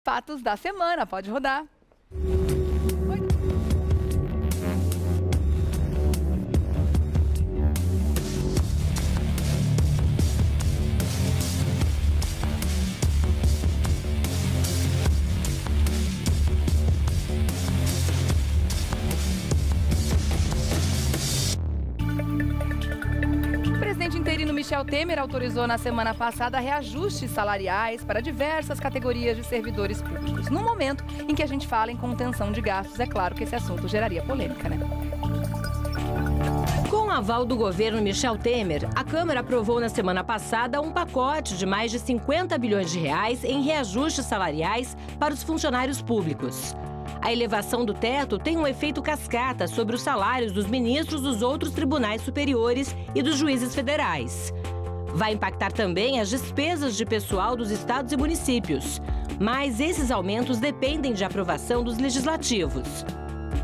Fatos da semana, pode rodar. O presidente interino Michel Temer autorizou na semana passada reajustes salariais para diversas categorias de servidores públicos. No momento em que a gente fala em contenção de gastos, é claro que esse assunto geraria polêmica, né? Com o aval do governo Michel Temer, a Câmara aprovou na semana passada um pacote de mais de 50 bilhões de reais em reajustes salariais para os funcionários públicos. A elevação do teto tem um efeito cascata sobre os salários dos ministros dos outros tribunais superiores e dos juízes federais. Vai impactar também as despesas de pessoal dos estados e municípios, mas esses aumentos dependem de aprovação dos legislativos.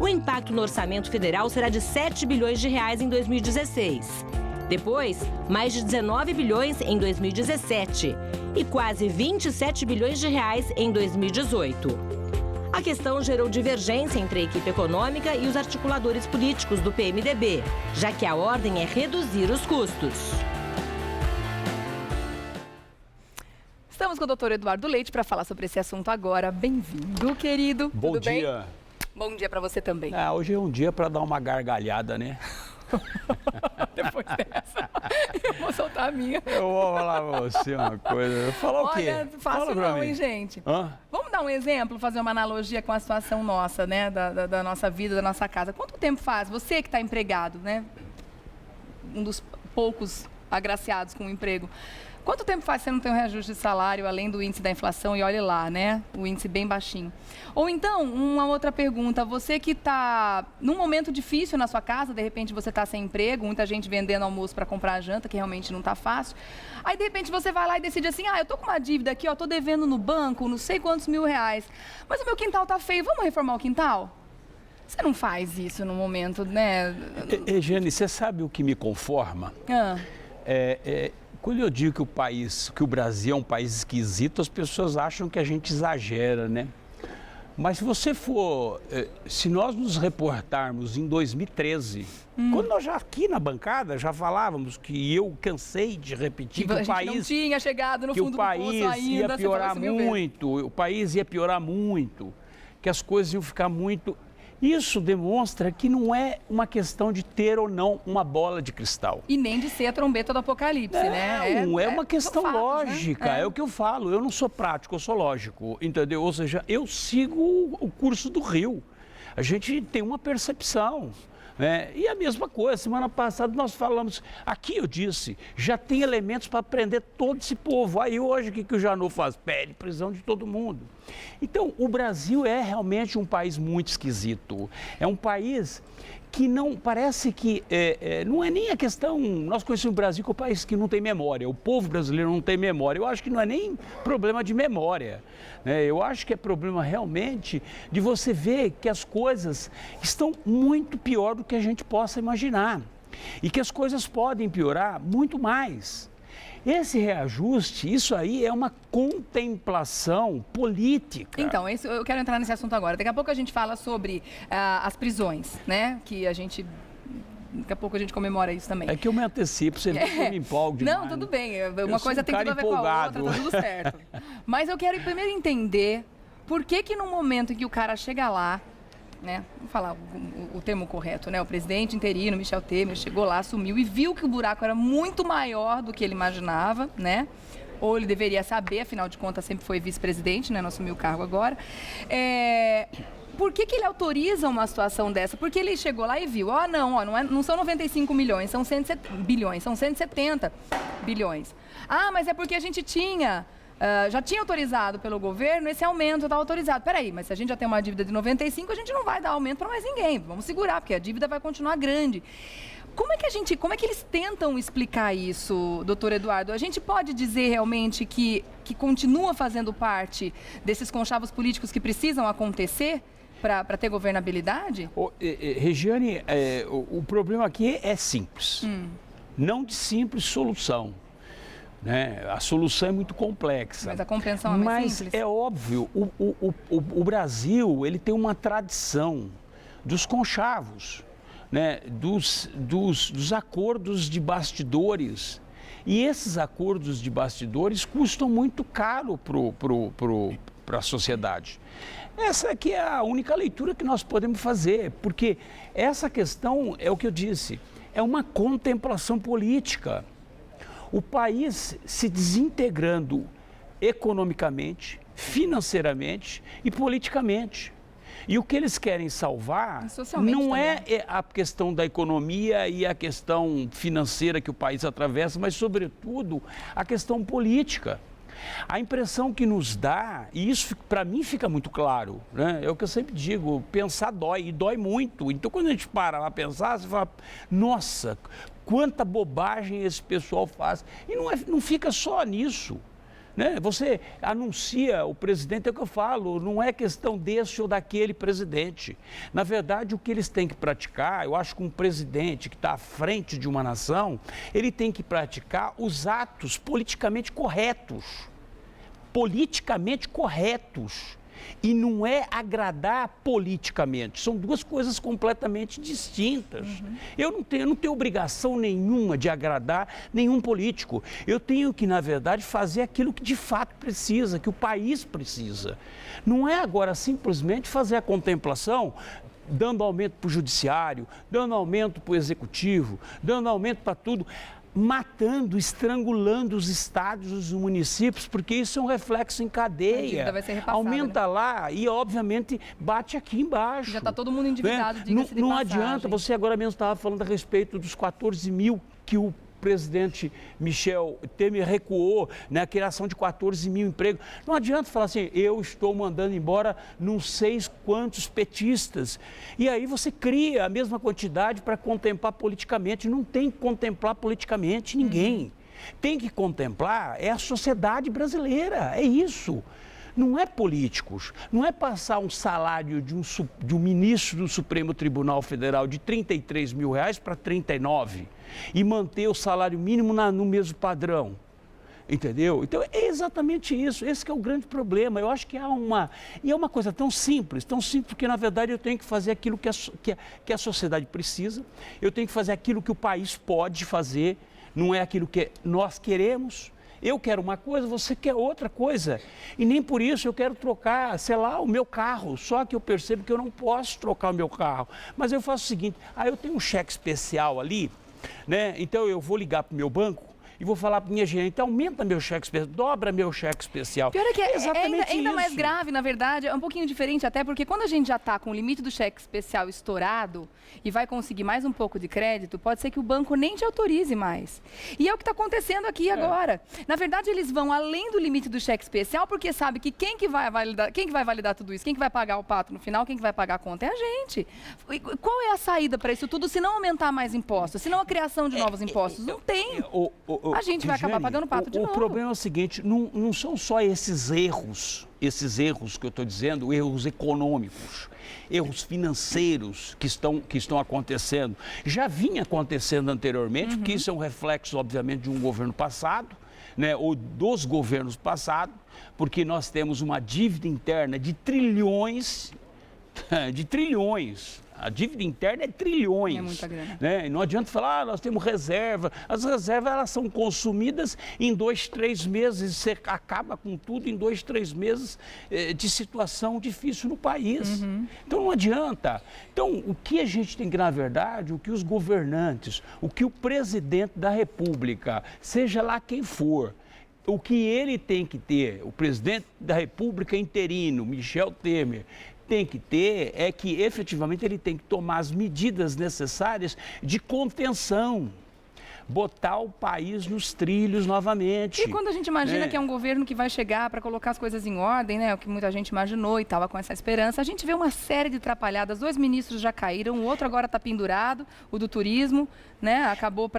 O impacto no orçamento federal será de 7 bilhões de reais em 2016. Depois, mais de 19 bilhões em 2017 e quase 27 bilhões de reais em 2018. A questão gerou divergência entre a equipe econômica e os articuladores políticos do PMDB, já que a ordem é reduzir os custos. Estamos com o doutor Eduardo Leite para falar sobre esse assunto agora. Bem-vindo, querido. Bom Tudo dia. Bem? Bom dia para você também. Hoje é um dia para dar uma gargalhada, né? Depois dessa, eu vou soltar a minha. Eu vou falar pra você uma coisa. Falar o quê? Olha, fácil Fala pra não, mim. hein, gente? Hã? Vamos dar um exemplo, fazer uma analogia com a situação nossa, né? Da nossa vida, da nossa casa. Quanto tempo faz? Você que está empregado, né? Um dos poucos agraciados com o emprego. Quanto tempo faz você não tem um reajuste de salário, além do índice da inflação? E olhe lá, né? O índice bem baixinho. Ou então, uma outra pergunta. Você que está num momento difícil na sua casa, de repente você está sem emprego, muita gente vendendo almoço para comprar janta, que realmente não está fácil. Aí, de repente, você vai lá e decide assim, eu tô com uma dívida aqui, tô devendo no banco, não sei quantos mil reais. Mas o meu quintal tá feio, vamos reformar o quintal? Você não faz isso no momento, né? Regiane, você sabe o que me conforma? Quando eu digo que o Brasil é um país esquisito, as pessoas acham que a gente exagera, né? Mas se nós nos reportarmos em 2013, quando nós já aqui na bancada já falávamos que eu cansei de repetir que o país não tinha chegado no fundo do poço ainda, ia piorar muito, o país ia piorar muito, que as coisas iam ficar muito. Isso demonstra que não é uma questão de ter ou não uma bola de cristal. E nem de ser a trombeta do apocalipse, né? Não, é uma questão fatos, lógica, né? é o que eu falo. Eu não sou prático, eu sou lógico, entendeu? Ou seja, eu sigo o curso do rio. A gente tem uma percepção. E a mesma coisa, semana passada nós falamos, aqui eu disse, já tem elementos para prender todo esse povo. Aí hoje o que o Janot faz? Pede prisão de todo mundo. Então, o Brasil é realmente um país muito esquisito. É um país que não, parece que, não é nem a questão, nós conhecemos o Brasil como um país que não tem memória, o povo brasileiro não tem memória. Eu acho que não é nem problema de memória, né? Eu acho que é problema realmente de você ver que as coisas estão muito pior do que a gente possa imaginar e que as coisas podem piorar muito mais. Esse reajuste, isso aí é uma contemplação política. Então, eu quero entrar nesse assunto agora. Daqui a pouco a gente fala sobre as prisões, né? Que a gente... Daqui a pouco a gente comemora isso também. É que eu me antecipo, você não me empolga demais. Não, tudo bem. Uma coisa tem tudo a ver com a outra, tá tudo certo. Mas eu quero primeiro entender por que no momento em que o cara chega lá, né? Vamos falar o termo correto, né? O presidente interino, Michel Temer, chegou lá, assumiu e viu que o buraco era muito maior do que ele imaginava, né? Ou ele deveria saber, afinal de contas sempre foi vice-presidente, né? Não assumiu o cargo agora. Por que ele autoriza uma situação dessa? Porque ele chegou lá e viu, não são 95 milhões, são 170 bilhões, são 170 bilhões. Mas é porque a gente já tinha autorizado pelo governo esse aumento, está autorizado. Peraí, mas se a gente já tem uma dívida de 95, a gente não vai dar aumento para mais ninguém. Vamos segurar, porque a dívida vai continuar grande. Como é que eles tentam explicar isso, doutor Eduardo? A gente pode dizer realmente que continua fazendo parte desses conchavos políticos que precisam acontecer para ter governabilidade? Regiane, o problema aqui é simples. Não de simples solução. né? A solução é muito complexa. Mas a compreensão é mais simples. Mas é óbvio, o Brasil ele tem uma tradição dos conchavos, né? dos acordos de bastidores. E esses acordos de bastidores custam muito caro para a sociedade. Essa aqui é a única leitura que nós podemos fazer, porque essa questão, é o que eu disse, é uma contemplação política. O país se desintegrando economicamente, financeiramente e politicamente. E o que eles querem salvar não é a questão da economia e a questão financeira que o país atravessa, mas, sobretudo, a questão política. A impressão que nos dá, e isso para mim fica muito claro, né? É o que eu sempre digo, pensar dói, e dói muito. Então, quando a gente para lá pensar, você fala, nossa, quanta bobagem esse pessoal faz. E não fica só nisso. Né? Você anuncia o presidente, é o que eu falo, não é questão desse ou daquele presidente. Na verdade, o que eles têm que praticar, eu acho que um presidente que está à frente de uma nação, ele tem que praticar os atos politicamente corretos. Politicamente corretos. E não é agradar politicamente, são duas coisas completamente distintas. Eu não tenho obrigação nenhuma de agradar nenhum político. Eu tenho que, na verdade, fazer aquilo que de fato precisa, que o país precisa. Não é agora simplesmente fazer a contemplação, dando aumento para o judiciário, dando aumento para o executivo, dando aumento para tudo, matando, estrangulando os estados, os municípios, porque isso é um reflexo em cadeia. Vai ser repassada, aumenta, né? Lá e, obviamente, bate aqui embaixo. Já está todo mundo endividado, né? Não adianta, você agora mesmo estava falando a respeito dos 14 mil que o presidente Michel Temer recuou na criação de 14 mil empregos. Não adianta falar assim, eu estou mandando embora não sei quantos petistas. E aí você cria a mesma quantidade para contemplar politicamente. Não tem que contemplar politicamente ninguém. Tem que contemplar é a sociedade brasileira, é isso. Não é políticos, não é passar um salário de um ministro do Supremo Tribunal Federal de R$33 mil para 39 e manter o salário mínimo no mesmo padrão, entendeu? Então é exatamente isso, esse que é o grande problema. Eu acho que e é uma coisa tão simples porque na verdade eu tenho que fazer aquilo que a sociedade precisa, eu tenho que fazer aquilo que o país pode fazer, não é aquilo que nós queremos. Eu quero uma coisa, você quer outra coisa. E nem por isso eu quero trocar, sei lá, o meu carro. Só que eu percebo que eu não posso trocar o meu carro. Mas eu faço o seguinte, eu tenho um cheque especial ali, né? Então eu vou ligar para o meu banco e vou falar para minha gerente, aumenta meu cheque especial, dobra meu cheque especial. Pior é que ainda mais grave, na verdade, é um pouquinho diferente até, porque quando a gente já está com o limite do cheque especial estourado e vai conseguir mais um pouco de crédito, pode ser que o banco nem te autorize mais. E é o que está acontecendo aqui agora. Na verdade, eles vão além do limite do cheque especial, porque sabe que quem que vai validar tudo isso? Quem que vai pagar o pato no final? Quem que vai pagar a conta? É a gente. E qual é a saída para isso tudo se não aumentar mais impostos? Se não a criação de novos impostos? Não tem. A gente vai acabar pagando pato de novo. O problema é o seguinte, não são só esses erros que eu estou dizendo, erros econômicos, erros financeiros que estão acontecendo. Já vinha acontecendo anteriormente, porque isso é um reflexo, obviamente, de um governo passado, né, ou dos governos passados, porque nós temos uma dívida interna de trilhões. A dívida interna é trilhões. É muita grana. Né? E não adianta falar, nós temos reserva. As reservas elas são consumidas em 2, 3 meses. Você acaba com tudo em 2, 3 meses de situação difícil no país. Então não adianta. Então o que a gente tem que, na verdade, o que os governantes, o que o presidente da República, seja lá quem for, o que ele tem que ter, o presidente da República interino, Michel Temer, tem que ter é que efetivamente ele tem que tomar as medidas necessárias de contenção, botar o país nos trilhos novamente. E quando a gente imagina que é um governo que vai chegar para colocar as coisas em ordem, né, o que muita gente imaginou e estava com essa esperança, a gente vê uma série de atrapalhadas. 2 ministros já caíram, o outro agora está pendurado, o do turismo, né, acabou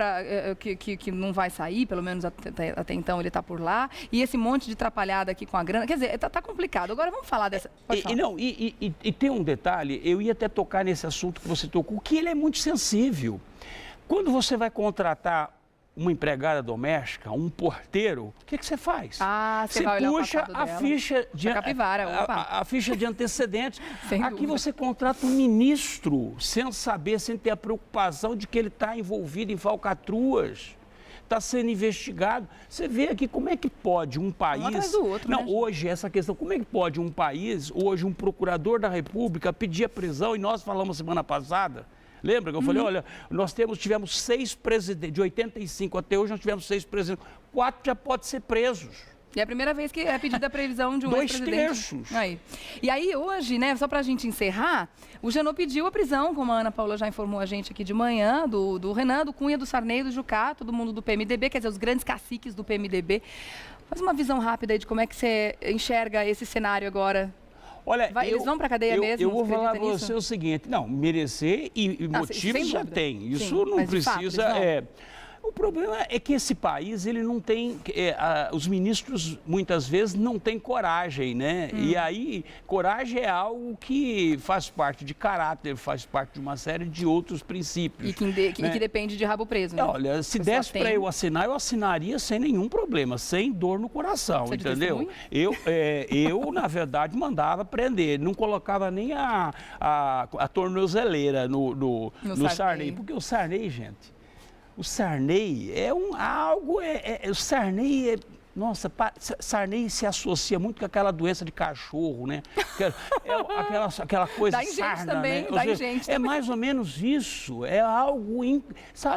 que não vai sair, pelo menos até então ele está por lá, e esse monte de atrapalhada aqui com a grana, quer dizer, tá complicado. Agora vamos falar dessa... Pode falar. E tem um detalhe, eu ia até tocar nesse assunto que você tocou, que ele é muito sensível. Quando você vai contratar uma empregada doméstica, um porteiro, o que você faz? Você vai olhar puxa o a ficha de capivara, a ficha de antecedentes. Sem Aqui dúvida. você contrata um ministro sem saber, sem ter a preocupação de que ele está envolvido em falcatruas. Está sendo investigado. Você vê aqui como é que pode um país... Um atrás do outro, Não, né, hoje, essa questão, como é que pode um país, hoje, um procurador da República pedir a prisão, e nós falamos semana passada, lembra que eu falei, olha, nós tivemos 6 presidentes, de 85 até hoje nós tivemos 6 presidentes, 4 já podem ser presos. E é a primeira vez que é pedida a previsão de um 2 ex-presidente. terços. Aí. E aí, hoje, né, só pra gente encerrar, o Janot pediu a prisão, como a Ana Paula já informou a gente aqui de manhã, do Renan, do Cunha, do Sarney, do Jucá, todo mundo do PMDB, quer dizer, os grandes caciques do PMDB. Faz uma visão rápida aí de como é que você enxerga esse cenário agora. Olha, Eles vão para a cadeia mesmo? Eu vou Você falar acredita para nisso? você o seguinte, não, merecer e motivos já dúvida. tem. Isso Sim, não mas de fato, precisa... eles vão. O problema é que esse país, ele não tem... os ministros, muitas vezes, não têm coragem, né? E aí, coragem é algo que faz parte de caráter, faz parte de uma série de outros princípios. E que depende de rabo preso, né? Olha, se desse para eu assinaria sem nenhum problema, sem dor no coração, Você entendeu? Eu, na verdade, mandava prender, não colocava nem a tornozeleira no Sarney, porque o Sarney, gente, o Sarney é o Sarney nossa, Sarney se associa muito com aquela doença de cachorro, né? Aquela coisa dá em gente sarna, também, né? dá em gente É também. mais ou menos isso, é algo,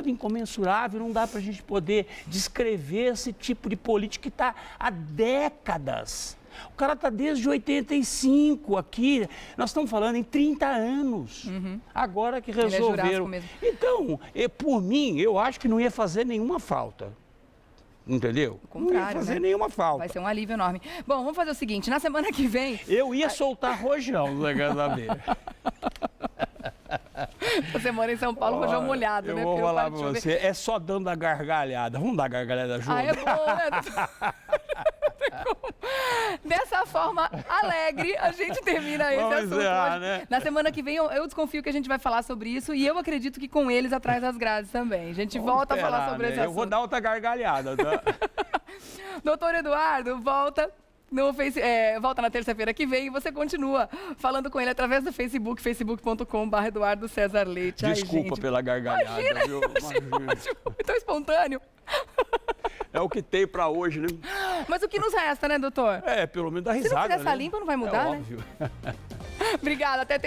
incomensurável, não dá para a gente poder descrever esse tipo de política que está há décadas. O cara está desde 85 aqui, nós estamos falando em 30 anos, agora que resolveram. Ele é jurássico mesmo. Então, por mim, eu acho que não ia fazer nenhuma falta. Entendeu? O contrário, não ia fazer né? nenhuma falta. Vai ser um alívio enorme. Bom, vamos fazer o seguinte, na semana que vem... Eu ia soltar rojão no negócio da beira. Você mora em São Paulo, rojão molhado, eu né? vou Porque falar não pra para de você, é só dando a gargalhada. Vamos dar a gargalhada junto? é bom, né? Dessa forma alegre, a gente termina esse Vamos assunto encerrar, hoje. né? Na semana que vem, eu desconfio que a gente vai falar sobre isso e eu acredito que com eles atrás das grades também. A gente volta a falar sobre esse Eu assunto. vou dar outra gargalhada, tá? Doutor Eduardo, volta volta na terça-feira que vem e você continua falando com ele através do Facebook, facebook.com.br Eduardo César Leite. Desculpa pela gargalhada, viu? Imagina. Ótimo, tão espontâneo. É o que tem pra hoje, né? Mas o que nos resta, né, doutor? Pelo menos dá Se risada, não fizer essa né? limpa, não vai mudar, né? Óbvio. Obrigada, até terça.